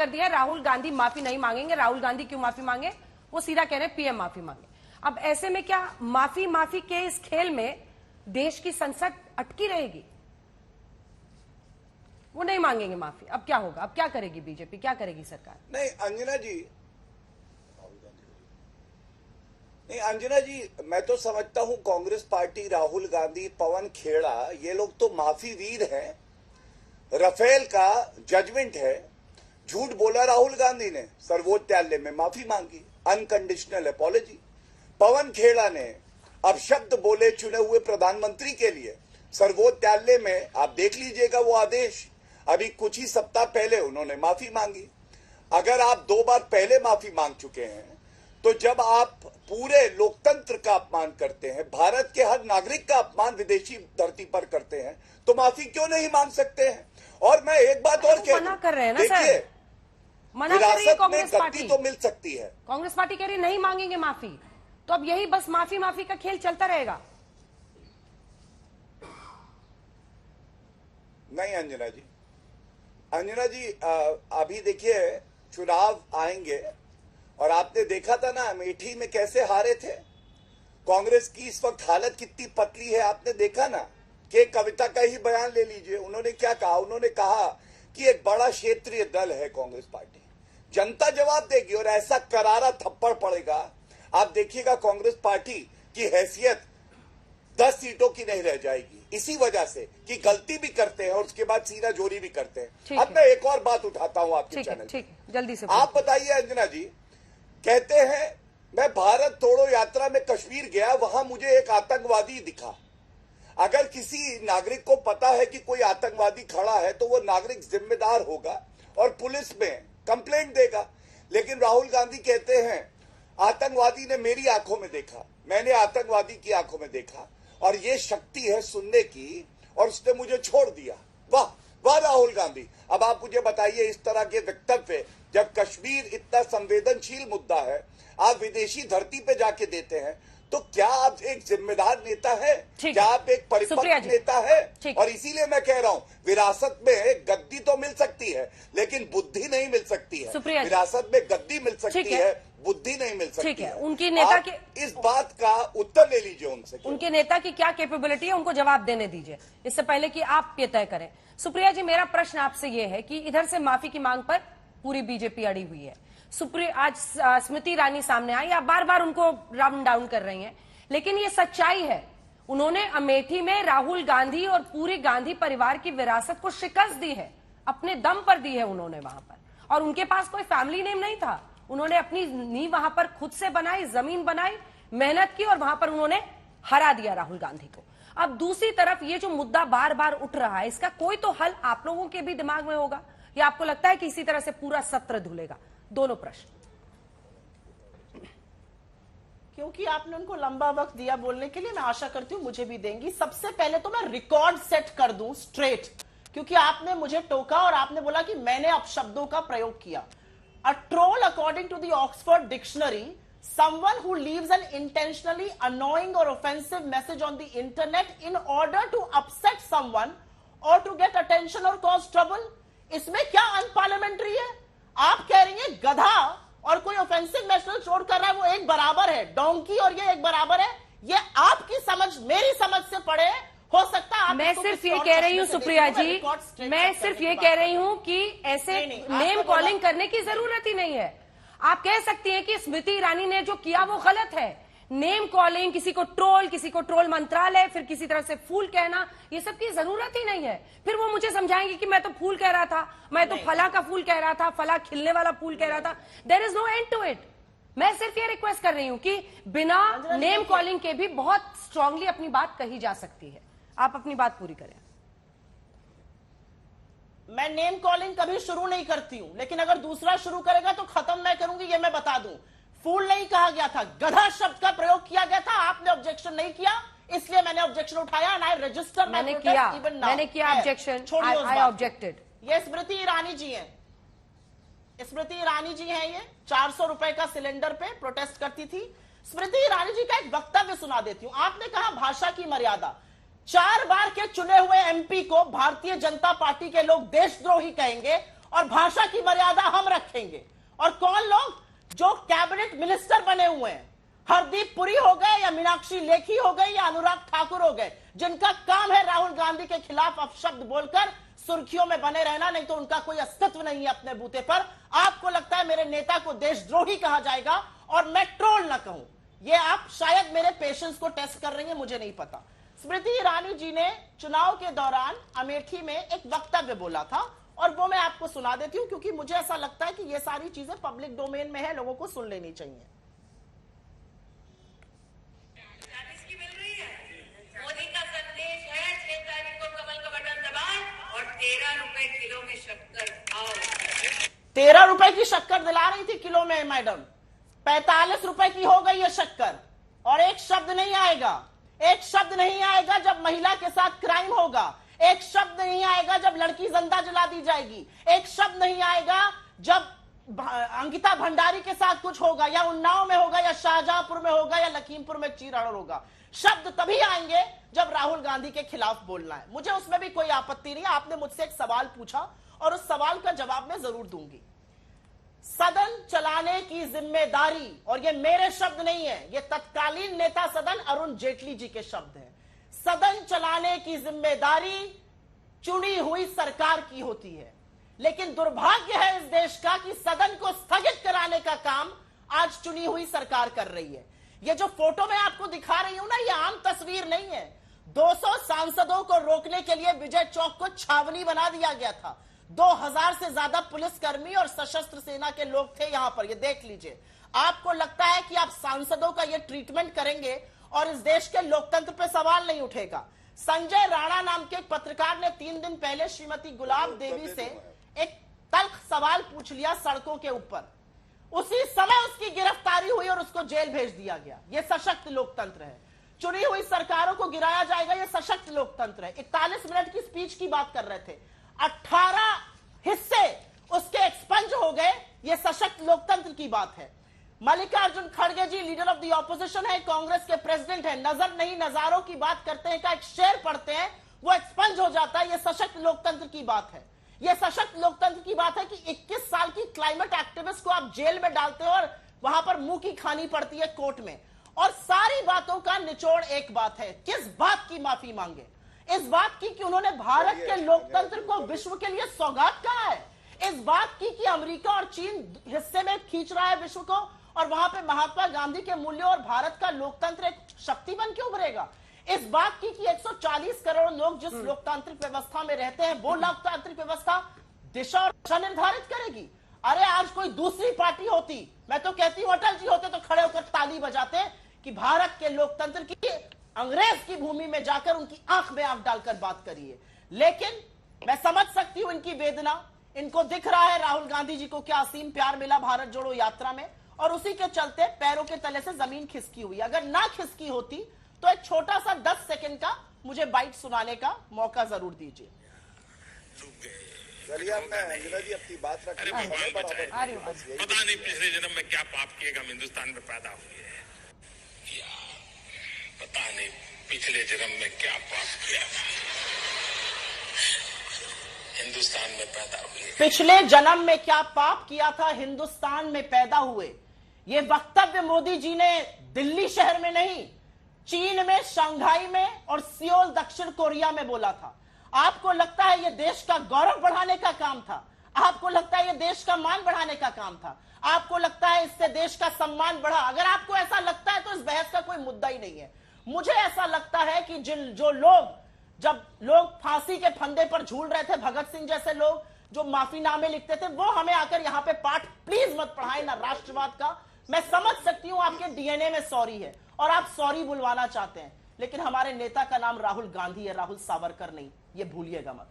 कर दिया है राहुल गांधी माफी नहीं मांगेंगे। राहुल गांधी क्यों माफी मांगे? वो सीधा कह रहे हैं पीएम माफी मांगे। अब ऐसे में क्या माफी के इस खेल में देश की संसद अटकी रहेगी? वो नहीं मांगेंगे माफी। अब क्या होगा? अब क्या करेगी बीजेपी, क्या करेगी सरकार? नहीं अंजना जी, मैं तो समझता हूं कांग्रेस पार्टी, राहुल गांधी, पवन खेड़ा, ये लोग तो माफी वीर हैं। राफेल का जजमेंट है, झूठ बोला राहुल गांधी ने, सर्वोच्च न्यायालय में माफी मांगी, अनकंडीशनल अपॉलॉजी। पवन खेड़ा ने अपशब्द बोले चुने हुए प्रधानमंत्री के लिए, सर्वोच्च न्यायालय में आप देख लीजिएगा वो आदेश, अभी कुछ ही सप्ताह पहले उन्होंने माफी मांगी। अगर आप 2 बार पहले माफी मांग चुके हैं, तो जब आप पूरे लोकतंत्र का अपमान करते हैं, भारत के हर नागरिक का अपमान विदेशी धरती पर करते हैं, तो माफी क्यों नहीं मांग सकते हैं? और मैं एक बात और कह मना कर रहे हैं ना देखिए, सर, मना कर रही है कांग्रेस पार्टी। तो मिल सकती है, कांग्रेस पार्टी कह रही नहीं मांगेंगे माफी, तो अब यही बस माफी का खेल चलता रहेगा। नहीं अंजना जी, अभी देखिए चुनाव आएंगे, और आपने देखा था ना अमेठी में कैसे हारे थे। कांग्रेस की इस वक्त हालत कितनी पतली है, आपने देखा ना। कि कविता का ही बयान ले लीजिए, उन्होंने क्या कहा? उन्होंने कहा कि एक बड़ा क्षेत्रीय दल है कांग्रेस पार्टी, जनता जवाब देगी और ऐसा करारा थप्पड़ पड़ेगा। आप देखिएगा कांग्रेस पार्टी की हैसियत 10 सीटों की नहीं रह जाएगी, इसी वजह से कि गलती भी करते हैं और उसके बाद सीना जोरी भी करते हैं। अब मैं एक और बात उठाता हूं आपके चैनल, ठीक, जल्दी से आप बताइए अंजना जी, कहते हैं मैं भारत तोड़ो यात्रा में कश्मीर गया, वहां मुझे एक आतंकवादी दिखा। अगर किसी नागरिक को पता है कि कोई आतंकवादी खड़ा है, तो वो नागरिक जिम्मेदार होगा और पुलिस में कंप्लेंट देगा। लेकिन राहुल गांधी कहते हैं आतंकवादी ने मेरी आंखों में देखा, मैंने आतंकवादी की आंखों में देखा, और ये शक्ति है सुनने की, और उसने मुझे छोड़ दिया। वाह वाह राहुल गांधी। अब आप मुझे बताइए, इस तरह के वक्तव्य, जब कश्मीर इतना संवेदनशील मुद्दा है, आप विदेशी धरती पे जाके देते हैं, तो क्या आप एक जिम्मेदार नेता है? क्या आप एक परिपक्व नेता है? और इसीलिए मैं कह रहा हूं, विरासत में गद्दी तो मिल सकती है, लेकिन बुद्धि नहीं मिल सकती है। विरासत में गद्दी मिल सकती है, बुद्धि नहीं मिल सकती है। उनकी नेता के इस बात का उत्तर ले लीजिए उनसे, उनके नेता की क्या कैपेबिलिटी है, उनको जवाब देने दीजिए, इससे पहले कि आप ये तय करें। सुप्रिया जी, मेरा प्रश्न आपसे ये है कि इधर से माफी की मांग पर पूरी बीजेपी अड़ी हुई है। आज स्मृति ईरानी सामने आई, आप बार बार उनको राउंड डाउन कर रही हैं, लेकिन ये सच्चाई है, उन्होंने अमेठी में राहुल गांधी और पूरी गांधी परिवार की विरासत को शिकस्त दी है, अपने दम पर दी है उन्होंने वहां पर, और उनके पास कोई फैमिली नेम नहीं था। उन्होंने अपनी नींव वहां पर खुद से बनाई, जमीन बनाई, मेहनत की, और वहां पर उन्होंने हरा दिया राहुल गांधी को। अब दूसरी तरफ ये जो मुद्दा बार बार उठ रहा है, इसका कोई तो हल आप लोगों के भी दिमाग में होगा, या आपको लगता है कि इसी तरह से पूरा सत्र धुलेगा? दोनों प्रश्न। क्योंकि आपने उनको लंबा वक्त दिया बोलने के लिए, मैं आशा करती हूं मुझे भी देंगी। सबसे पहले तो मैं रिकॉर्ड सेट कर दूं स्ट्रेट, क्योंकि आपने मुझे टोका और आपने बोला कि मैंने अपशब्दों का प्रयोग किया। A troll according to the Oxford dictionary, someone who leaves an intentionally annoying or offensive message on the internet in order to upset someone or to get attention or cause trouble। इसमें क्या unparliamentary है? आप कह रही हैं गधा और कोई ऑफेंसिव मैसेज छोड़ कर रहा है वो एक बराबर है, डोंकी और ये एक बराबर है। ये आपकी समझ मेरी समझ से पड़े, हो सकता है। मैं सिर्फ ये कह रही हूँ सुप्रिया जी, मैं सिर्फ ये कह रही हूँ कि ऐसे नेम कॉलिंग करने की जरूरत ही नहीं है। आप कह सकती हैं कि स्मृति ईरानी ने जो किया वो गलत है, नेम कॉलिंग, किसी को ट्रोल मंत्रालय, फिर किसी तरह से फूल कहना, ये सब की जरूरत ही नहीं है। फिर वो मुझे समझाएंगे कि मैं तो फूल कह रहा था, मैं तो फला का फूल कह रहा था, फला खिलने वाला फूल कह रहा था। There is no end to it. मैं सिर्फ ये रिक्वेस्ट कर रही हूं कि बिना नेम कॉलिंग के भी बहुत स्ट्रांगली अपनी बात कही जा सकती है। आप अपनी बात पूरी करें। मैं नेम कॉलिंग कभी शुरू नहीं करती हूं, लेकिन अगर दूसरा शुरू करेगा तो खत्म मैं करूंगी, ये मैं बता दूं। फूल नहीं कहा गया था, गधा शब्द का प्रयोग किया गया था। आपने ऑब्जेक्शन नहीं किया, इसलिए मैंने ऑब्जेक्शन उठाया एंड आई रजिस्टर मैंने किया ऑब्जेक्शन, आई ऑब्जेक्टेड। ये स्मृति ईरानी जी हैं, स्मृति ईरानी जी हैं, ये 400 रुपए का सिलेंडर पे प्रोटेस्ट करती थी। स्मृति ईरानी जी का एक वक्तव्य सुना देती हूं। आपने कहा भाषा की मर्यादा, 4 बार के चुने हुए एमपी को भारतीय जनता पार्टी के लोग देशद्रोही कहेंगे और भाषा की मर्यादा हम रखें। रखेंगे। और कौन लोग? जो कैबिनेट मिनिस्टर बने हुए हैं, हरदीप पुरी हो गए या मीनाक्षी लेखी हो गए या अनुराग ठाकुर हो गए, जिनका काम है राहुल गांधी के खिलाफ अपशब्द बोलकर सुर्खियों में बने रहना, नहीं तो उनका कोई अस्तित्व नहीं है अपने बूते पर। आपको लगता है मेरे नेता को देशद्रोही कहा जाएगा और मैं ट्रोल ना कहूं? ये आप शायद मेरे पेशेंस को टेस्ट कर रही हैं, मुझे नहीं पता। स्मृति ईरानी जी ने चुनाव के दौरान अमेठी में एक वक्तव्य बोला था और वो मैं आपको सुना देती हूं, क्योंकि मुझे ऐसा लगता है कि ये सारी चीजें पब्लिक डोमेन में है, लोगों को सुन लेनी चाहिए। मोदी का संदेश है 6 तारीख को कमल का बटन दबाओ और 13 रुपए किलो में शक्कर खाओ। 13 रुपए की शक्कर दिला रही थी किलो में मैडम, 45 रुपए की हो गई है शक्कर। और एक शब्द नहीं आएगा, एक शब्द नहीं आएगा जब महिला के साथ क्राइम होगा, एक शब्द नहीं आएगा जब लड़की जिंदा जला दी जाएगी, एक शब्द नहीं आएगा जब अंकिता भंडारी के साथ कुछ होगा, या उन्नाव में होगा, या शाहजहांपुर में होगा, या लखीमपुर में चीरहरण होगा। शब्द तभी आएंगे जब राहुल गांधी के खिलाफ बोलना है। मुझे उसमें भी कोई आपत्ति नहीं। आपने मुझसे एक सवाल पूछा और उस सवाल का जवाब मैं जरूर दूंगी। सदन चलाने की जिम्मेदारी, और ये मेरे शब्द नहीं है, ये तत्कालीन नेता सदन अरुण जेटली जी के शब्द हैं, सदन चलाने की जिम्मेदारी चुनी हुई सरकार की होती है। लेकिन दुर्भाग्य है इस देश का कि सदन को स्थगित कराने का काम आज चुनी हुई सरकार कर रही है। ये जो फोटो मैं आपको दिखा रही हूं ना, ये आम तस्वीर नहीं है। 200 सांसदों को रोकने के लिए विजय चौक को छावनी बना दिया गया था। 2000 से ज्यादा पुलिसकर्मी और सशस्त्र सेना के लोग थे यहां पर, ये देख लीजिए। आपको लगता है कि आप सांसदों का ये ट्रीटमेंट करेंगे और इस देश के लोकतंत्र पे सवाल नहीं उठेगा? संजय राणा नाम के एक पत्रकार ने 3 दिन पहले श्रीमती गुलाब देवी से एक तल्ख सवाल पूछ लिया सड़कों के ऊपर, उसी समय उसकी गिरफ्तारी हुई और उसको जेल भेज दिया गया। यह सशक्त लोकतंत्र है। चुनी हुई सरकारों को गिराया जाएगा, यह सशक्त लोकतंत्र है। 41 मिनट की स्पीच की बात कर रहे थे, 18 हिस्से उसके एक्सपंज हो गए, यह सशक्त लोकतंत्र की बात है। मल्लिकार्जुन खड़गे जी लीडर ऑफ द ऑपोजिशन है, कांग्रेस के प्रेसिडेंट है, नजर नहीं नजारों की बात करते हैं, का एक शेर पढ़ते हैं, वो एक्सपंज हो जाता है। यह सशक्त लोकतंत्र की बात है। यह सशक्त लोकतंत्र की बात है कि 21 साल की क्लाइमेट एक्टिविस्ट को आप जेल में डालते हो और वहां पर मुंह की खानी पड़ती है कोर्ट में। और सारी बातों का निचोड़ एक बात है, किस बात की माफी मांगे? इस बात की कि उन्होंने भारत के लोकतंत्र को विश्व के लिए सौगात कहा है, इस बात की कि अमेरिका और चीन हिस्से में खींच रहा है विश्व को, और वहां पे महात्मा गांधी के मूल्यों और भारत का लोकतंत्र एक शक्ति बन के उभरेगा, इस बात की कि 140 करोड़ लोग जिस लोकतांत्रिक व्यवस्था में रहते हैं वो लोकतांत्रिक व्यवस्था दिशा और दिशा निर्धारित करेगी। अरे आज कोई दूसरी पार्टी होती, मैं तो कहती हूं अटल जी होते तो खड़े होकर ताली बजाते कि भारत के लोकतंत्र की अंग्रेज की भूमि में जाकर उनकी आंख में आंख डालकर बात करिए। लेकिन मैं समझ सकती हूं इनकी वेदना, इनको दिख रहा है राहुल गांधी जी को क्या असीम प्यार मिला भारत जोड़ो यात्रा में, और उसी के चलते पैरों के तले से जमीन खिसकी हुई। अगर ना खिसकी होती तो एक छोटा सा 10 सेकंड का मुझे बाइट सुनाने का मौका जरूर दीजिए। चलिए मैं अंजना जी अपनी बात रख पता नहीं पिछले जन्म में क्या पाप किएगा, हम हिंदुस्तान में पैदा हुए हैं, या पता नहीं पिछले जन्म में क्या पाप किया था, हिंदुस्तान में पैदा हुए। पिछले जन्म में क्या पाप किया था, हिंदुस्तान में पैदा हुए। ये वक्तव्य मोदी जी ने दिल्ली शहर में नहीं, चीन में, शंघाई में और सियोल दक्षिण कोरिया में बोला था। आपको लगता है यह देश का गौरव बढ़ाने का काम था? आपको लगता है यह देश का मान बढ़ाने का काम था? आपको लगता है इससे देश का सम्मान बढ़ा? अगर आपको ऐसा लगता है तो इस बहस का कोई मुद्दा ही नहीं है। मुझे ऐसा लगता है कि जब लोग फांसी के फंदे पर झूल रहे थे, भगत सिंह जैसे लोग जो माफीनामे लिखते थे, वो हमें आकर यहां पे पाठ प्लीज मत पढ़ाएं ना राष्ट्रवाद का। मैं समझ सकती हूं आपके डीएनए में सॉरी है और आप सॉरी बुलवाना चाहते हैं, लेकिन हमारे नेता का नाम राहुल गांधी है, राहुल सावरकर नहीं, ये भूलिएगा मत।